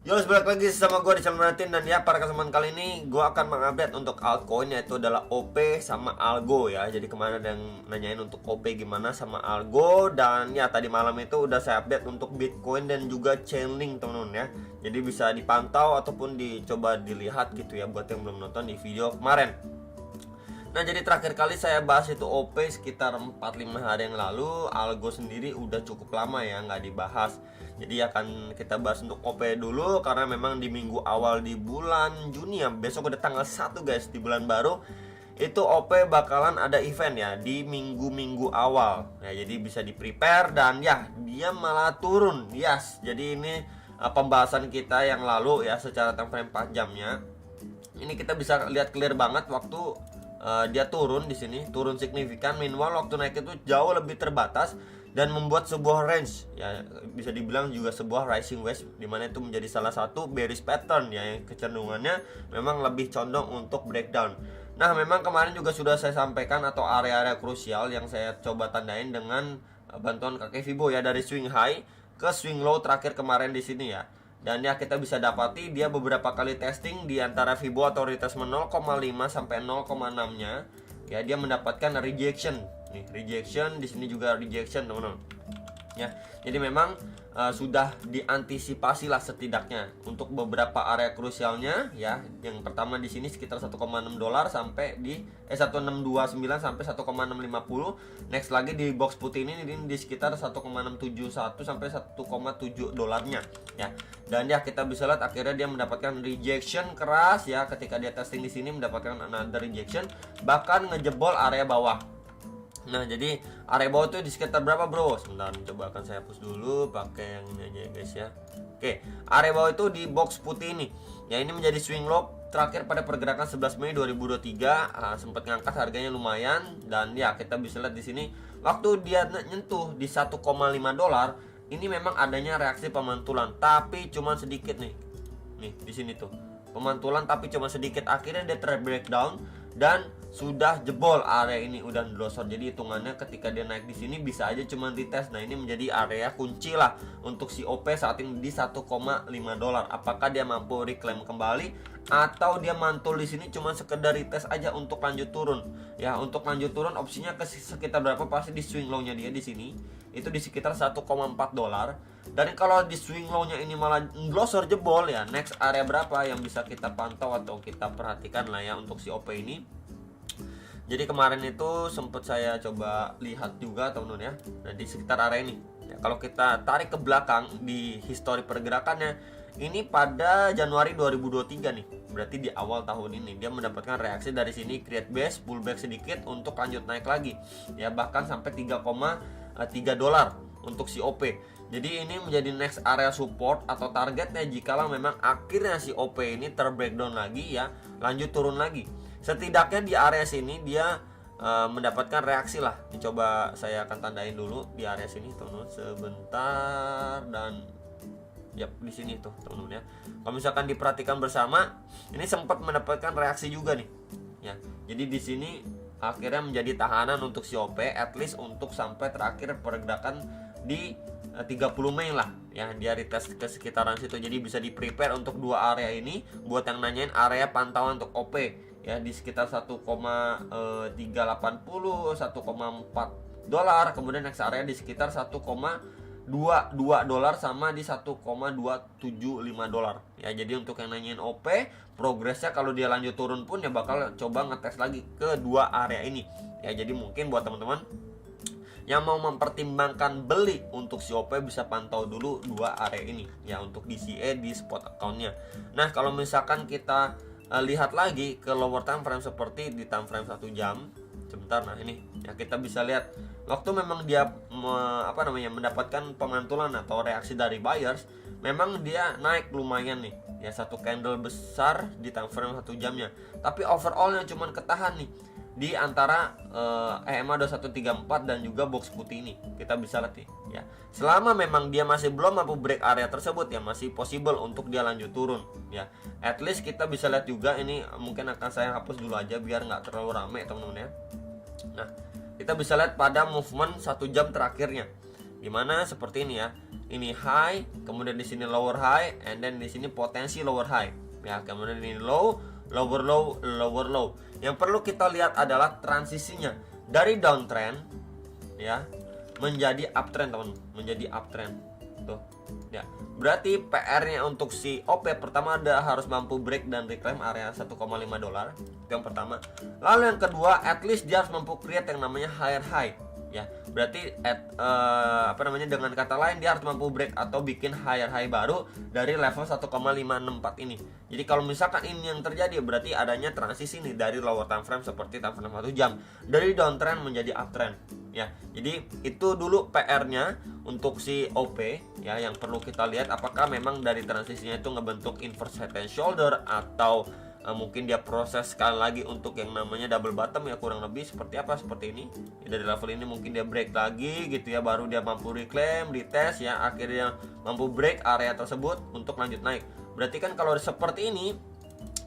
Yo, balik lagi sama gue di channel Martin. Dan ya, para kesempatan kali ini gue akan mengupdate untuk altcoin, yaitu adalah OP sama Algo ya. Jadi kemarin ada yang nanyain untuk OP gimana sama Algo. Dan ya, tadi malam itu udah saya update untuk Bitcoin dan juga Chainlink, teman-teman ya. Jadi bisa dipantau ataupun dicoba dilihat gitu ya, buat yang belum nonton di video kemarin. Nah, jadi terakhir kali saya bahas itu OP sekitar 4-5 hari yang lalu. Algo sendiri udah cukup lama ya nggak dibahas. Jadi akan kita bahas untuk OP dulu, karena memang di minggu awal di bulan Juni ya, besok udah tanggal 1 guys, di bulan baru itu OP bakalan ada event ya di minggu-minggu awal ya. Jadi bisa di prepare. Dan ya, dia malah turun. Yes, jadi ini pembahasan kita yang lalu ya, secara time frame 4 jamnya. Ini kita bisa lihat clear banget waktu dia turun di sini, turun signifikan. Meanwhile waktu naik itu jauh lebih terbatas dan membuat sebuah range ya, bisa dibilang juga sebuah rising wedge, dimana itu menjadi salah satu bearish pattern ya, yang kecenderungannya memang lebih condong untuk breakdown. Nah, memang kemarin juga sudah saya sampaikan atau area-area krusial yang saya coba tandain dengan bantuan kakek Fibo ya, dari swing high ke swing low terakhir kemarin di sini ya. Dan ya, kita bisa dapati dia beberapa kali testing di antara Fibo atau retracement 0,5 sampai 0,6-nya. Ya, dia mendapatkan rejection. Nih, rejection di sini juga rejection, teman-teman. Ya, jadi memang sudah diantisipasi lah setidaknya untuk beberapa area krusialnya ya. Yang pertama di sini sekitar 1,6 dolar sampai di 1629 sampai 1,650. Next lagi di box putih ini di sekitar 1,671 sampai 1,7 dolarnya ya. Dan ya, kita bisa lihat akhirnya dia mendapatkan rejection keras ya, ketika dia testing di sini mendapatkan another rejection, bahkan ngejebol area bawah. Nah, jadi area bawah itu di sekitar berapa, bro? Sebentar, coba akan saya hapus dulu pakai yang ini aja ya guys ya. Oke, area bawah itu di box putih ini. Ya, ini menjadi swing low terakhir pada pergerakan 11 Mei 2023. Sempat ngangkat harganya lumayan. Dan ya, kita bisa lihat di sini waktu dia nyentuh di 1,5 dolar, ini memang adanya reaksi pemantulan, tapi cuma sedikit nih. Nih, di sini tuh. Pemantulan tapi cuma sedikit. Akhirnya dia breakdown dan sudah jebol area ini, udah glosor. Jadi hitungannya ketika dia naik di sini bisa aja cuma dites. Nah, ini menjadi area kunci lah untuk si OP saat ini di 1,5 dolar. Apakah dia mampu reclaim kembali atau dia mantul di sini cuma sekedar retest aja untuk lanjut turun. Ya, untuk lanjut turun opsinya ke sekitar berapa? Pasti di swing low-nya dia di sini. Itu di sekitar 1,4 dolar. Dan kalau di swing low-nya ini malah glosor jebol ya, next area berapa yang bisa kita pantau atau kita perhatikan lah ya untuk si OP ini. Jadi kemarin itu sempat saya coba lihat juga, teman-teman ya. Nah, di sekitar area ini ya, kalau kita tarik ke belakang di histori pergerakannya, ini pada Januari 2023 nih, berarti di awal tahun ini dia mendapatkan reaksi dari sini, create base, pullback sedikit untuk lanjut naik lagi ya, bahkan sampai 3,3 dolar untuk si OP. Jadi ini menjadi next area support atau targetnya jikalau memang akhirnya si OP ini terbreakdown lagi ya, lanjut turun lagi. Setidaknya di area sini dia mendapatkan reaksi lah. Coba saya akan tandain dulu di area sini, teman-teman, sebentar. Dan yap, di sini tuh, teman-teman ya. Kalau misalkan diperhatikan bersama, ini sempat mendapatkan reaksi juga nih. Ya, jadi di sini akhirnya menjadi tahanan untuk si OP, at least untuk sampai terakhir pergerakan di 30 Mei lah ya, dia retest ke sekitaran situ. Jadi bisa di prepare untuk dua area ini. Buat yang nanyain area pantauan untuk OP ya, di sekitar 1,380 1,4 dolar. Kemudian next area di sekitar 1,22 dolar sama di 1,275 dolar ya. Jadi untuk yang nanyain OP, progresnya kalau dia lanjut turun pun ya bakal coba ngetes lagi ke dua area ini ya. Jadi mungkin buat teman-teman yang mau mempertimbangkan beli untuk si OP bisa pantau dulu dua area ini ya, untuk DCA di spot accountnya. Nah, kalau misalkan kita lihat lagi ke lower time frame seperti di time frame 1 jam sebentar. Nah, ini ya, kita bisa lihat waktu memang dia mendapatkan pemantulan atau reaksi dari buyers, memang dia naik lumayan nih ya, satu candle besar di time frame 1 jamnya. Tapi overallnya cuman ketahan nih di antara EMA 2134 dan juga box putih ini. Kita bisa lihat nih ya, selama memang dia masih belum mampu break area tersebut ya, masih possible untuk dia lanjut turun ya. At least kita bisa lihat juga, ini mungkin akan saya hapus dulu aja biar nggak terlalu rame, teman-teman ya. Nah, kita bisa lihat pada movement 1 jam terakhirnya Gimana? Seperti ini ya. Ini high, kemudian di sini lower high, and then di sini potensi lower high. Ya, kemudian ini low, lower low, lower low. Yang perlu kita lihat adalah transisinya dari downtrend ya menjadi uptrend, teman, menjadi uptrend. Tuh. Ya. Berarti PR-nya untuk si OP pertama harus mampu break dan reclaim area 1,5 dolar. Itu yang pertama. Lalu yang kedua, at least dia harus mampu create yang namanya higher high. Ya, berarti dengan kata lain dia harus mampu break atau bikin higher high baru dari level 1,564 ini. Jadi kalau misalkan ini yang terjadi, berarti adanya transisi nih dari lower time frame seperti time frame 1 jam dari downtrend menjadi uptrend. Ya, jadi itu dulu PR-nya untuk si OP ya, yang perlu kita lihat apakah memang dari transisinya itu ngebentuk inverse head and shoulder atau mungkin dia proses sekali lagi untuk yang namanya double bottom ya, kurang lebih seperti apa, seperti ini ya, dari level ini mungkin dia break lagi gitu ya, baru dia mampu reclaim, dites ya, akhirnya mampu break area tersebut untuk lanjut naik. Berarti kan kalau seperti ini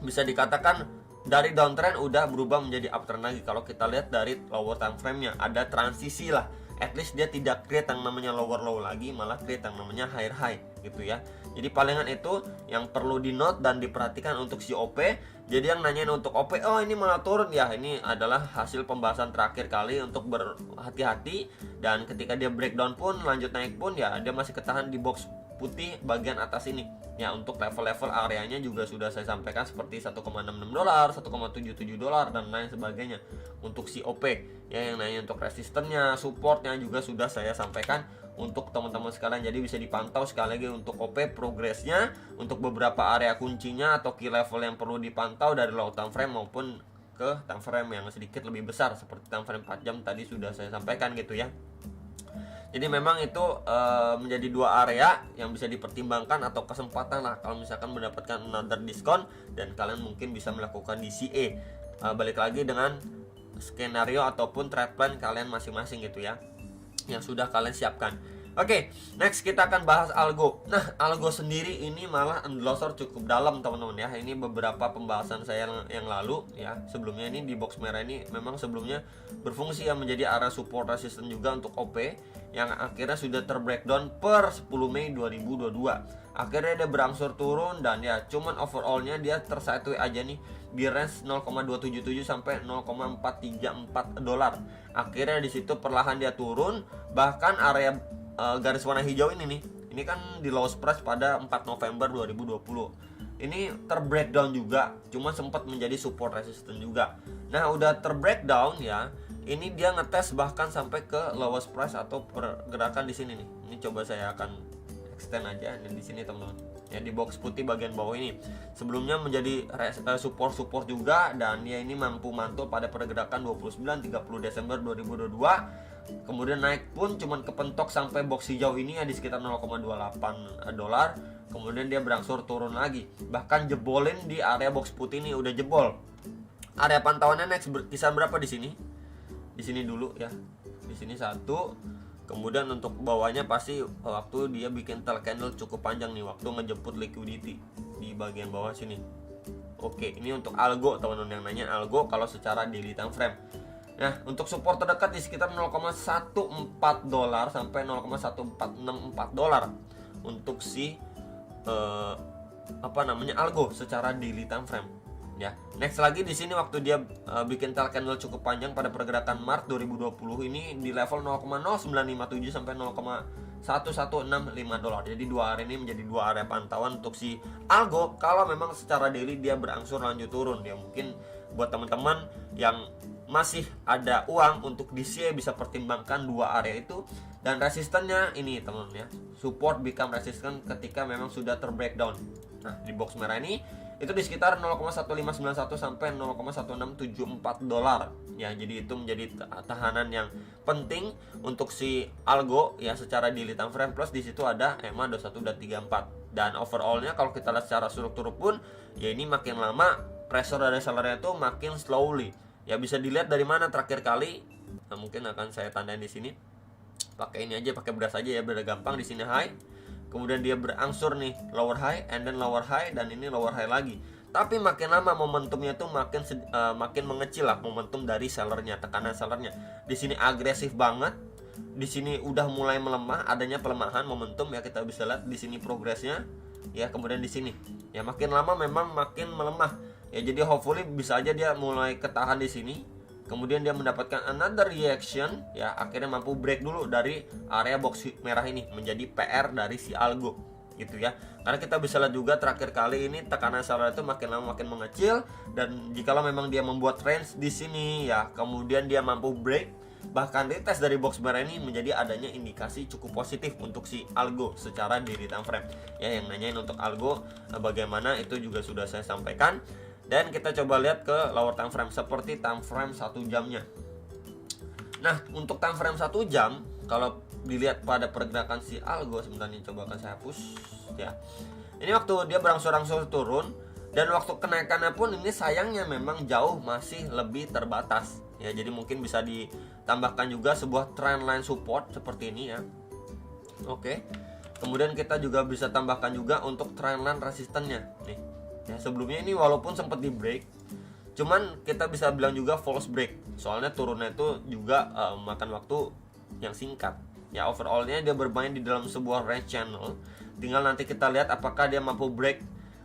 bisa dikatakan dari downtrend udah berubah menjadi uptrend lagi. Kalau kita lihat dari lower time frame-nya ada transisi lah, at least dia tidak create yang namanya lower low lagi, malah create yang namanya higher high gitu ya. Jadi palingan itu yang perlu di note dan diperhatikan untuk si OP. Jadi yang nanyain untuk OP, oh ini malah turun ya, ini adalah hasil pembahasan terakhir kali untuk berhati-hati. Dan ketika dia breakdown pun lanjut naik pun ya dia masih ketahan di box putih bagian atas ini. Ya, untuk level-level areanya juga sudah saya sampaikan seperti 1,66 dolar, 1,77 dolar dan lain sebagainya. Untuk si OP ya, yang nanya untuk resistennya, supportnya juga sudah saya sampaikan untuk teman-teman sekalian. Jadi bisa dipantau sekali lagi untuk OP progresnya, untuk beberapa area kuncinya atau key level yang perlu dipantau dari low time frame maupun ke time frame yang sedikit lebih besar seperti time frame 4 jam tadi sudah saya sampaikan gitu ya. Jadi memang itu menjadi dua area yang bisa dipertimbangkan atau kesempatan lah kalau misalkan mendapatkan another diskon dan kalian mungkin bisa melakukan DCA. Balik lagi dengan skenario ataupun trade plan kalian masing-masing gitu ya, yang sudah kalian siapkan. Oke, next kita akan bahas algo. Nah, algo sendiri ini malah endorser cukup dalam teman-teman ya. Ini beberapa pembahasan saya yang lalu ya. Sebelumnya ini di box merah ini memang sebelumnya berfungsi ya menjadi area support resistance juga untuk OP yang akhirnya sudah terbreakdown per 10 Mei 2022. Akhirnya dia berangsur turun dan ya cuman overallnya dia tersideways aja nih di range 0,277 sampai 0,434 dolar. Akhirnya di situ perlahan dia turun, bahkan area garis warna hijau ini kan di lowest price pada 4 November 2020. Ini terbreakdown juga, cuma sempat menjadi support resistance juga. Nah, udah terbreakdown ya. Ini dia ngetes bahkan sampai ke lowest price atau pergerakan di sini nih. Ini coba saya akan extend aja di sini teman-teman. Ya, di box putih bagian bawah ini. Sebelumnya menjadi support juga dan ya ini mampu mantul pada pergerakan 29 30 Desember 2022. Kemudian naik pun cuman kepentok sampai box hijau ini ya di sekitar 0,28 dolar. Kemudian dia berangsur turun lagi. Bahkan jebolin di area box putih ini udah jebol. Area pantauannya next kisaran berapa di sini? Di sini dulu ya. Di sini 1. Kemudian untuk bawahnya pasti waktu dia bikin tail candle cukup panjang nih, waktu ngejemput liquidity di bagian bawah sini. Oke, ini untuk algo teman-teman yang nanya algo kalau secara daily time frame. Nah, untuk support terdekat di sekitar 0,14 dolar sampai 0,1464 dolar untuk si algo secara daily time frame. Ya, next lagi di sini waktu dia bikin tail candle cukup panjang pada pergerakan Maret 2020 ini di level 0,0957 sampai 0,1165 dolar. Jadi dua area ini menjadi dua area pantauan untuk si algo kalau memang secara daily dia berangsur lanjut turun. Ya mungkin buat teman-teman yang masih ada uang untuk DCA bisa pertimbangkan dua area itu. Dan resistennya ini teman-teman ya, support become resistance ketika memang sudah terbreakdown. Nah, di box merah ini itu di sekitar 0,1591 sampai 0,1674 dolar. Ya, jadi itu menjadi tahanan yang penting untuk si algo ya secara daily time frame, plus di situ ada EMA 21 dan 34. Dan overallnya kalau kita lihat secara struktur pun ya ini makin lama pressure dari sellernya itu makin slowly. Ya bisa dilihat dari mana terakhir kali. Nah, mungkin akan saya tandain di sini. Pakai ini aja, pakai beras aja ya, biar gampang. Di sini high. Kemudian dia berangsur nih lower high and then lower high dan ini lower high lagi. Tapi makin lama momentumnya tuh makin mengecil lah momentum dari sellernya, tekanan sellernya. Di sini agresif banget. di sini udah mulai melemah, adanya pelemahan momentum ya, kita bisa lihat di sini progresnya ya. Kemudian di sini ya makin lama memang makin melemah ya, jadi hopefully bisa aja dia mulai ketahan di sini, kemudian dia mendapatkan another reaction ya, akhirnya mampu break dulu dari area box merah ini, menjadi PR dari si algo gitu ya. Karena kita bisa lihat juga terakhir kali ini tekanan seller itu makin lama makin mengecil, dan jikalau memang dia membuat range di sini ya, kemudian dia mampu break bahkan retest dari box merah ini, menjadi adanya indikasi cukup positif untuk si algo secara diri time frame ya. Yang nanyain untuk algo bagaimana, itu juga sudah saya sampaikan. Dan kita coba lihat ke lower time frame seperti time frame 1 jamnya. Nah, untuk time frame 1 jam kalau dilihat pada pergerakan si algo, sebentar nih coba akan saya hapus ya. Ini waktu dia berangsur-angsur turun, dan waktu kenaikannya pun ini sayangnya memang jauh masih lebih terbatas ya. Jadi mungkin bisa ditambahkan juga sebuah trendline support seperti ini ya. Oke. Kemudian kita juga bisa tambahkan juga untuk trendline resistannya nih ya. Sebelumnya ini walaupun sempat di break, cuman kita bisa bilang juga false break, soalnya turunnya itu juga makan waktu yang singkat ya. Overallnya dia bermain di dalam sebuah range channel, tinggal nanti kita lihat apakah dia mampu break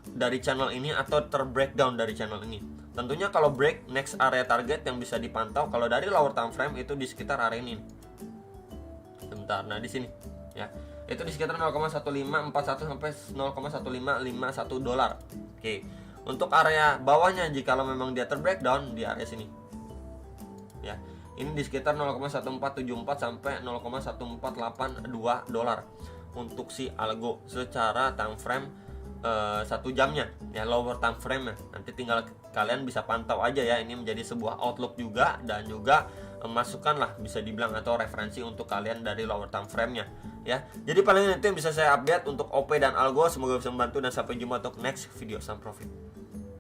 dari channel ini atau terbreakdown dari channel ini. Tentunya kalau break, next area target yang bisa dipantau kalau dari lower time frame itu di sekitar area ini. Sebentar, nah di sini ya, itu di sekitar 0,1541 sampai 0,1551 dolar. Oke, untuk area bawahnya jikalau memang dia terbreakdown di area sini ya, ini di sekitar 0,1474 sampai 0,1482 dolar untuk si algo secara time frame 1 jamnya ya, lower time frame nya. Nanti tinggal kalian bisa pantau aja ya, ini menjadi sebuah outlook juga, dan juga masukan lah bisa dibilang, atau referensi untuk kalian dari lower time frame nya ya. Jadi paling itu yang bisa saya update untuk OP dan algo, semoga bisa membantu, dan sampai jumpa untuk next video. Sam Profit.